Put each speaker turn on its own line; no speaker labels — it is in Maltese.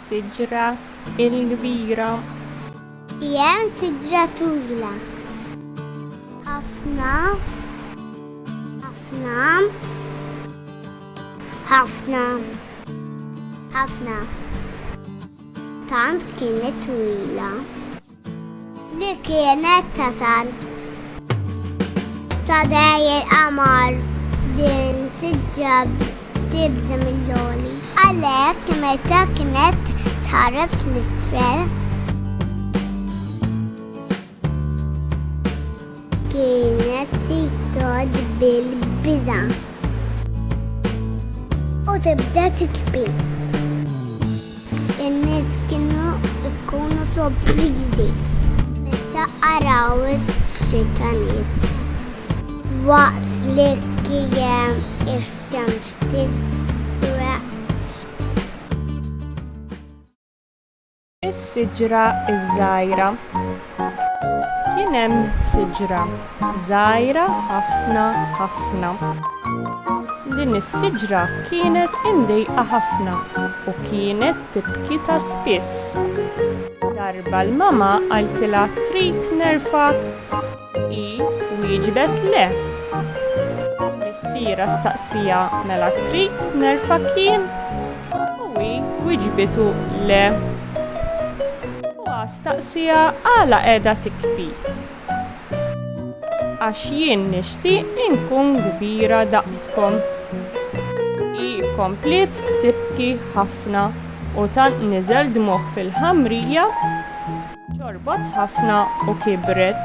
Is-siġra il-kbira.
Hija siġra twila. Ħafna. Tant kienet twila li kienet tasal sa dejjer qamar din siġra tibża mill-għoli. Għalhekk meta kienet tħares l-isfel kienet titgħod bil-biża' u tibda tikbi. In-nies kienu jkunu sorpriżi meta araw ix-xita nies waqt li kien ix-xemx tisreq.
Is-siġra żgħira. Kien hemm siġra żgħira ħafna. Din is-siġra kienet imdejqa ħafna u kienet tibki ta' spiss. Darba l-mama qaltilha trid nerfak, hi wieġbet le. Missiera staqsija mela trid nerfak jien u hi wieġbitu le. Staqsija għala qiegħda tikbi. Għax jien nixtieq inkun kbira daqskom. Hi komplet tibki ħafna u tant niżel dmuħ fil-ħamrija ġorbot ħafna u kibret.